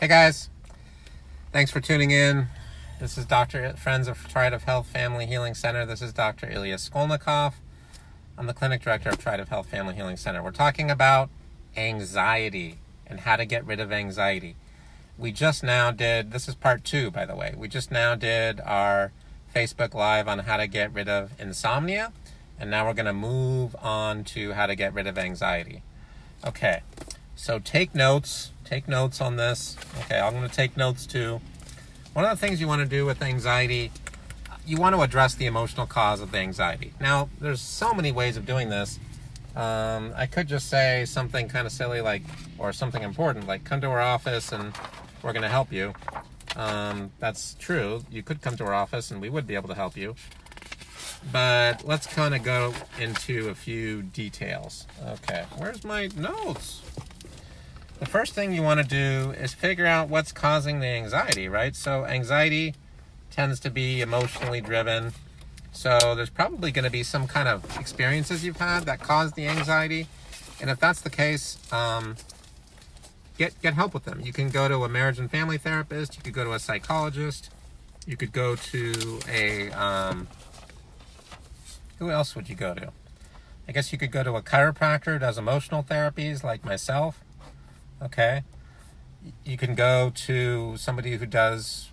Hey guys, thanks for tuning in. This is Friends of Triad Health Family Healing Center. This is Dr. Ilya Skolnikov. I'm the clinic director of Triad Health Family Healing Center. We're talking about anxiety and how to get rid of anxiety. We just now did, this is part 2 by the way, we just now did our Facebook Live on how to get rid of insomnia, and now we're going to move on to how to get rid of anxiety. Okay, so take notes on this. Okay, I'm going to take notes too. One of the things you want to do with anxiety, you want to address the emotional cause of the anxiety. Now, there's so many ways of doing this. I could just say something kind of silly like, or something important, like come to our office and we're going to help you. That's true. You could come to our office and we would be able to help you. But let's kind of go into a few details. Okay, where's my notes? The first thing you want to do is figure out what's causing the anxiety, right? So anxiety tends to be emotionally driven. So there's probably going to be some kind of experiences you've had that cause the anxiety. And if that's the case, get help with them. You can go to a marriage and family therapist. You could go to a psychologist. You could go to a... who else would you go to? I guess you could go to a chiropractor who does emotional therapies like myself. Okay. You can go to somebody who does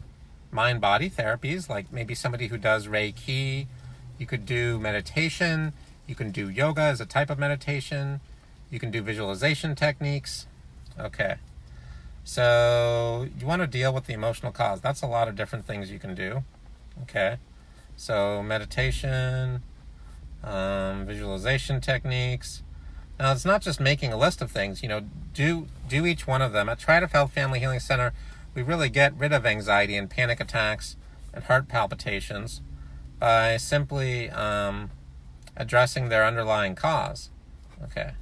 mind-body therapies, like maybe somebody who does Reiki. You could do meditation. You can do yoga as a type of meditation. You can do visualization techniques. Okay. So you want to deal with the emotional cause. That's a lot of different things you can do. Okay. So meditation, visualization techniques. Now, it's not just making a list of things, do each one of them. At Triad Health Family Healing Center, we really get rid of anxiety and panic attacks and heart palpitations by simply addressing their underlying cause. Okay.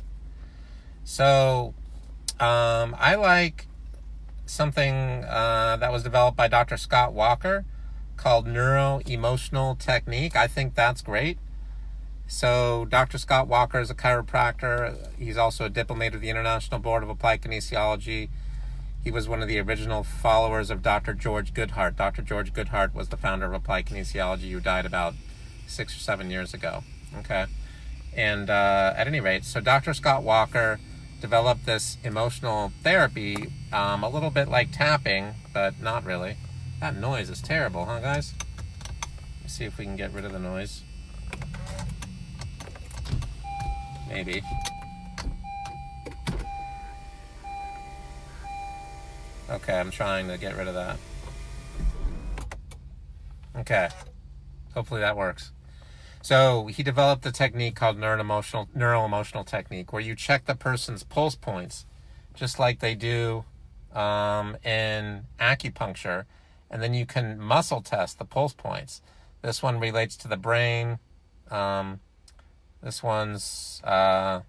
So, I like something that was developed by Dr. Scott Walker called neuro-emotional technique. I think that's great. So Dr. Scott Walker is a chiropractor. He's also a diplomat of the International Board of Applied Kinesiology. He was one of the original followers of Dr. George Goodheart. Dr. George Goodheart was the founder of Applied Kinesiology, who died about 6 or 7 years ago. Okay. And at any rate, so Dr. Scott Walker developed this emotional therapy, a little bit like tapping, but not really. That noise is terrible, huh, guys? Let's see if we can get rid of the noise. Maybe. Okay, I'm trying to get rid of that. Okay. Hopefully that works. So he developed a technique called neuro-emotional technique, where you check the person's pulse points, just like they do in acupuncture, and then you can muscle test the pulse points. This one relates to the brain. This one's the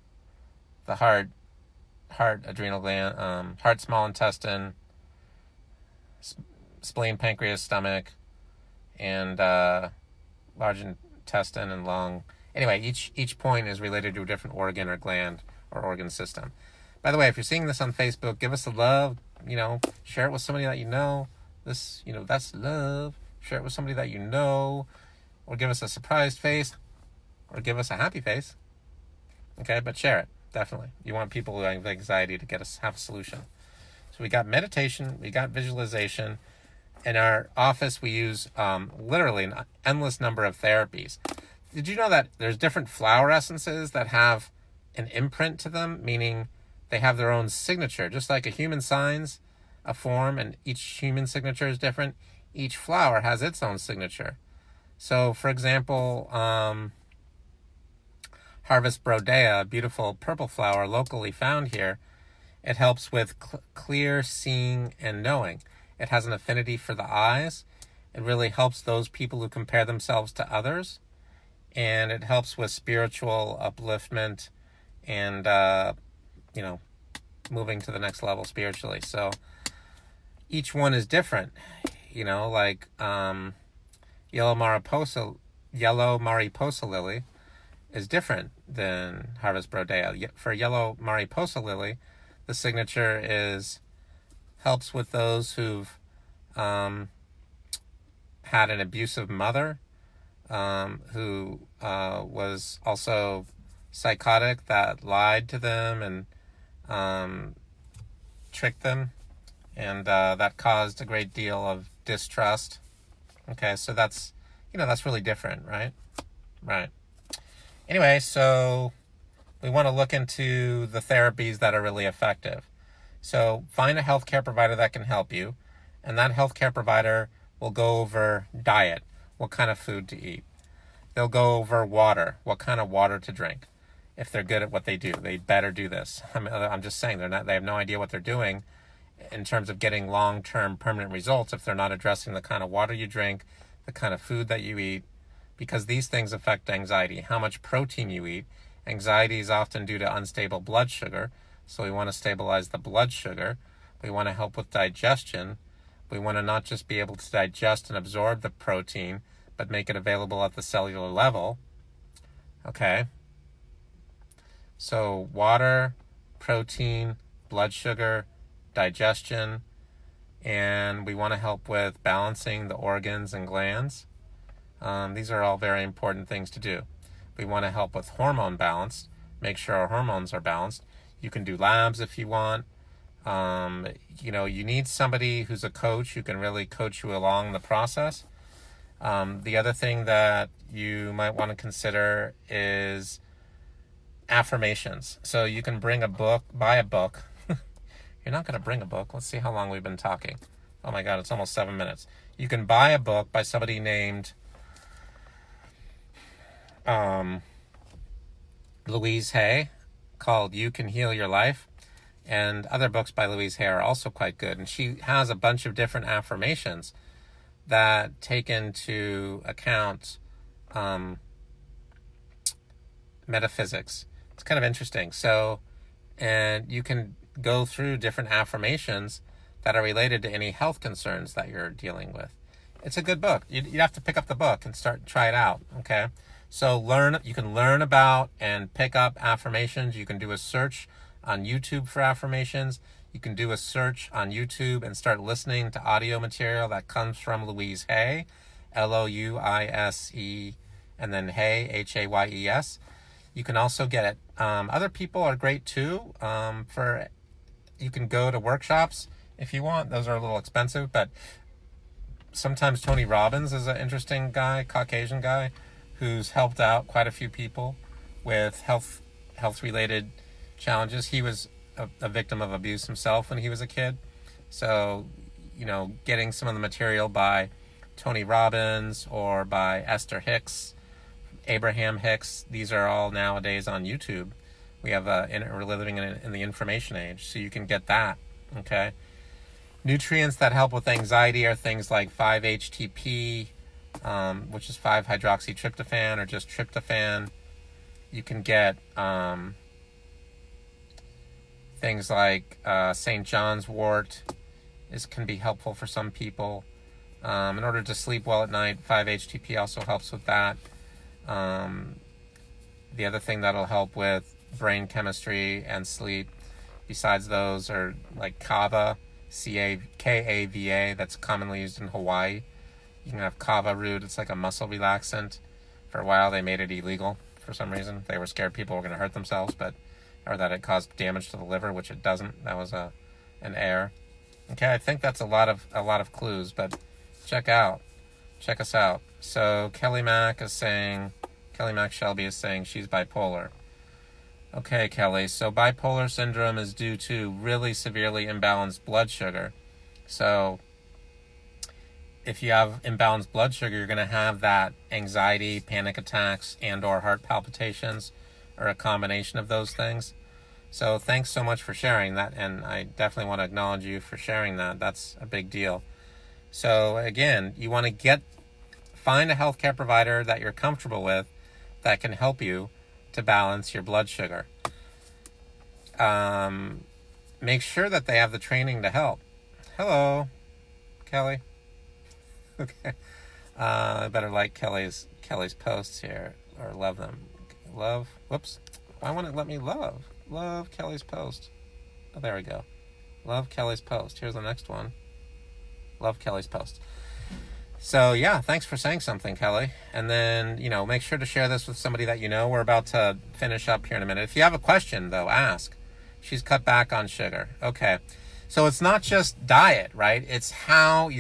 heart, adrenal gland, heart, small intestine, spleen, pancreas, stomach, and large intestine and lung. Anyway, each point is related to a different organ or gland or organ system. By the way, if you're seeing this on Facebook, give us a love. Share it with somebody that you know. That's love. Share it with somebody that you know, or give us a surprised face. Or give us a happy face. Okay, but share it, definitely. You want people who have anxiety to have a solution. So we got meditation, we got visualization. In our office, we use literally an endless number of therapies. Did you know that there's different flower essences that have an imprint to them, meaning they have their own signature, just like a human signs a form, and each human signature is different. Each flower has its own signature. So, for example, Harvest Brodea, a beautiful purple flower locally found here, it helps with clear seeing and knowing. It has an affinity for the eyes. It really helps those people who compare themselves to others. And it helps with spiritual upliftment and, moving to the next level spiritually. So each one is different, like yellow mariposa lily is different than Harvest Brodea. For yellow mariposa lily, the signature is helps with those who've had an abusive mother, who was also psychotic, that lied to them and tricked them, and that caused a great deal of distrust. Okay, so that's really different, right? Right. Anyway, so we want to look into the therapies that are really effective. So find a healthcare provider that can help you, and that healthcare provider will go over diet, what kind of food to eat. They'll go over water, what kind of water to drink. If they're good at what they do, they better do this. I'm just saying they have no idea what they're doing in terms of getting long-term permanent results if they're not addressing the kind of water you drink, the kind of food that you eat, because these things affect anxiety. How much protein you eat. Anxiety is often due to unstable blood sugar, so we want to stabilize the blood sugar. We want to help with digestion. We want to not just be able to digest and absorb the protein, but make it available at the cellular level. Okay. So water, protein, blood sugar, digestion, and we want to help with balancing the organs and glands. These are all very important things to do. We want to help with hormone balance, make sure our hormones are balanced. You can do labs if you want. You need somebody who's a coach who can really coach you along the process. The other thing that you might want to consider is affirmations. So you can buy a book. You're not going to bring a book. Let's see how long we've been talking. Oh my God, it's almost 7 minutes. You can buy a book by somebody named Louise Hay called You Can Heal Your Life. And other books by Louise Hay are also quite good. And she has a bunch of different affirmations that take into account metaphysics. It's kind of interesting. So, and you can go through different affirmations that are related to any health concerns that you're dealing with. It's a good book. You have to pick up the book and try it out. Okay. So you can learn about and pick up affirmations. You can do a search on YouTube for affirmations. You can do a search on YouTube and start listening to audio material that comes from Louise Hay, Louise, and then Hay, Hayes. You can also get it. Other people are great too. You can go to workshops if you want. Those are a little expensive, but sometimes Tony Robbins is an interesting guy, Caucasian guy, who's helped out quite a few people with health-related challenges. He was a victim of abuse himself when he was a kid. So, getting some of the material by Tony Robbins or by Esther Hicks, Abraham Hicks, these are all nowadays on YouTube. We're living in the information age, so you can get that, okay? Nutrients that help with anxiety are things like 5-HTP, which is 5-hydroxytryptophan or just tryptophan. You can get things like St. John's wort can be helpful for some people. In order to sleep well at night, 5-HTP also helps with that. The other thing that'll help with brain chemistry and sleep, besides those, are like kava, Kava, that's commonly used in Hawaii. You can have kava root. It's like a muscle relaxant. For a while, they made it illegal for some reason. They were scared people were going to hurt themselves, or that it caused damage to the liver, which it doesn't. That was an error. Okay, I think that's a lot of clues, but check us out. So Kelly Mac Shelby is saying she's bipolar. Okay, Kelly, so bipolar syndrome is due to really severely imbalanced blood sugar. So if you have imbalanced blood sugar, you're going to have that anxiety, panic attacks, and or heart palpitations, or a combination of those things. So thanks so much for sharing that, and I definitely want to acknowledge you for sharing that. That's a big deal. So again, you want to find a healthcare provider that you're comfortable with that can help you to balance your blood sugar. Make sure that they have the training to help. Hello, Kelly. Okay. I better like Kelly's posts here, or love them. Whoops. Why won't it let me love Kelly's post? Oh, there we go. Love Kelly's post. Here's the next one. Love Kelly's post. So, yeah, thanks for saying something, Kelly. And then, make sure to share this with somebody that you know. We're about to finish up here in a minute. If you have a question, though, ask. She's cut back on sugar. Okay. So it's not just diet, right? It's how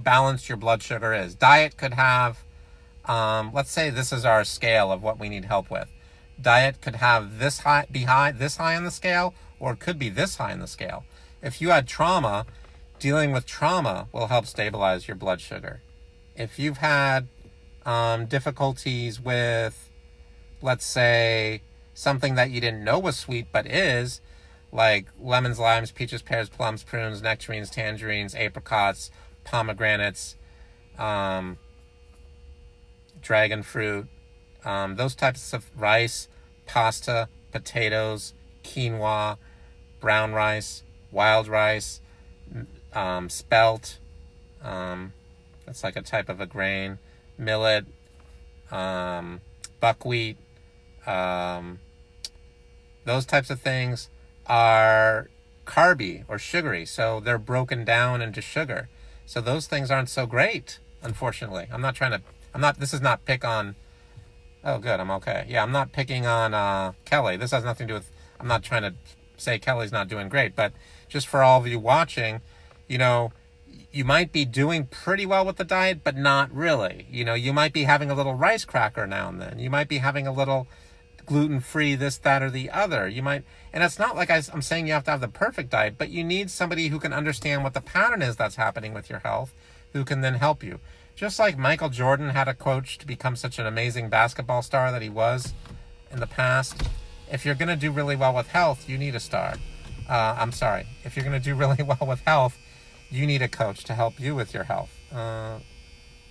balanced your blood sugar is. Diet could have, let's say this is our scale of what we need help with. Diet could have this high on the scale, or it could be this high on the scale. If you had trauma, dealing with trauma will help stabilize your blood sugar. If you've had difficulties with, let's say, something that you didn't know was sweet but is, like lemons, limes, peaches, pears, plums, prunes, nectarines, tangerines, apricots, pomegranates, dragon fruit, those types of rice, pasta, potatoes, quinoa, brown rice, wild rice, spelt, that's like a type of a grain, millet, buckwheat, those types of things are carby or sugary, so they're broken down into sugar. So those things aren't so great, unfortunately. This is not pick on, oh good, I'm okay. Yeah, I'm not picking on Kelly. This has nothing to do with, I'm not trying to say Kelly's not doing great, but just for all of you watching, you might be doing pretty well with the diet, but not really. You might be having a little rice cracker now and then. You might be having a little gluten-free this, that, or the other. And it's not like I'm saying you have to have the perfect diet, but you need somebody who can understand what the pattern is that's happening with your health, who can then help you. Just like Michael Jordan had a coach to become such an amazing basketball star that he was in the past. If you're going to do really well with health, you need a star. If you're going to do really well with health, you need a coach to help you with your health.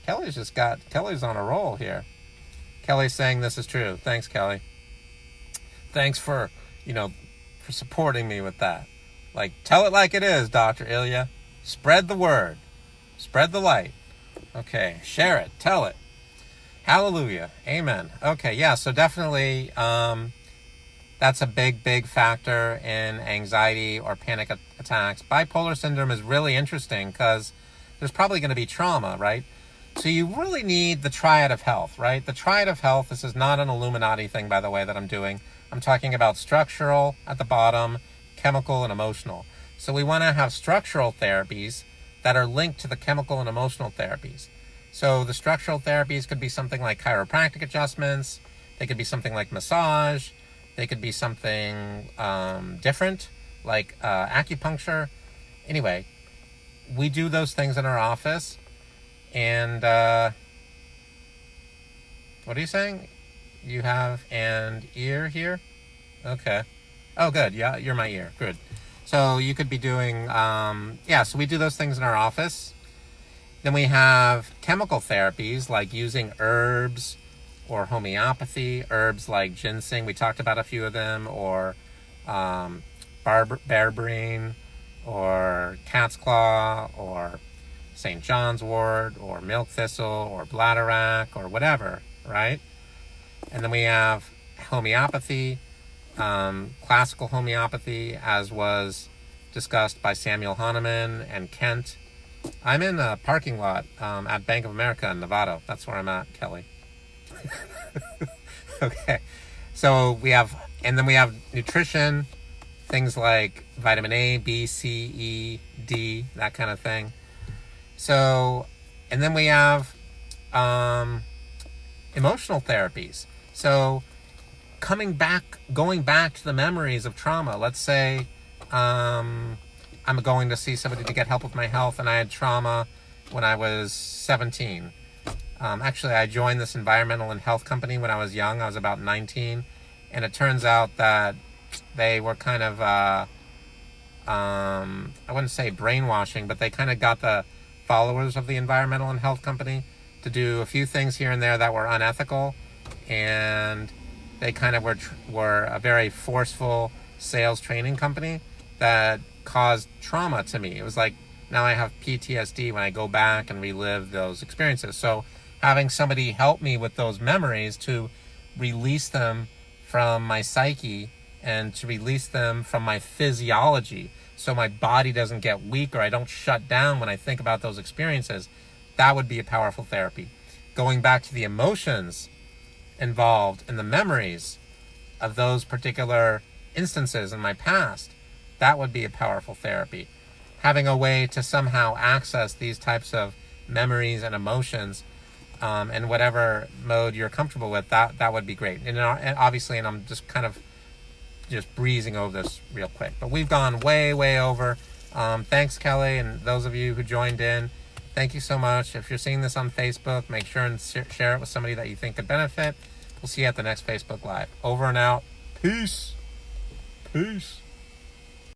Kelly's on a roll here. Kelly's saying this is true. Thanks, Kelly. Thanks for supporting me with that. Like, tell it like it is, Dr. Ilya. Spread the word. Spread the light. Okay, share it. Tell it. Hallelujah. Amen. Okay, yeah, so definitely that's a big factor in anxiety or panic attacks. Bipolar syndrome is really interesting because there's probably going to be trauma, right? So you really need the Triad of health, right? The Triad of health, this is not an Illuminati thing, by the way, that I'm doing. I'm talking about structural at the bottom, chemical and emotional. So we want to have structural therapies that are linked to the chemical and emotional therapies. So the structural therapies could be something like chiropractic adjustments. They could be something like massage. They could be something different, like acupuncture. Anyway, we do those things in our office. And what are you saying? You have an ear here? Okay. Oh, good. Yeah, you're my ear. Good. So you could be doing, so we do those things in our office. Then we have chemical therapies like using herbs or homeopathy, herbs like ginseng. We talked about a few of them, or berberine, or cat's claw, or St. John's wort, or milk thistle, or bladderwrack, or whatever, right? And then we have homeopathy, classical homeopathy, as was discussed by Samuel Hahnemann and Kent. I'm in a parking lot at Bank of America in Nevada. That's where I'm at, Kelly. Okay. So we have nutrition, things like vitamin A, B, C, E, D, that kind of thing. So, and then we have emotional therapies. So going back to the memories of trauma. Let's say I'm going to see somebody to get help with my health, and I had trauma when I was 17. Actually, I joined this environmental and health company when I was young. I was about 19. And it turns out that they were kind of, I wouldn't say brainwashing, but they kind of got the followers of the environmental and health company to do a few things here and there that were unethical. And they kind of were a very forceful sales training company that caused trauma to me. It was like, now I have PTSD when I go back and relive those experiences. So having somebody help me with those memories to release them from my psyche and to release them from my physiology. so my body doesn't get weak or I don't shut down when I think about those experiences, that would be a powerful therapy. Going back to the emotions involved and the memories of those particular instances in my past, that would be a powerful therapy. Having a way to somehow access these types of memories and emotions in whatever mode you're comfortable with, that would be great. And obviously, and I'm just kind of just breezing over this real quick, but we've gone way over. Thanks, Kelly, and those of you who joined in, thank you so much. If you're seeing this on Facebook, make sure and share it with somebody that you think could benefit. We'll see you at the next Facebook Live. Over and out. Peace.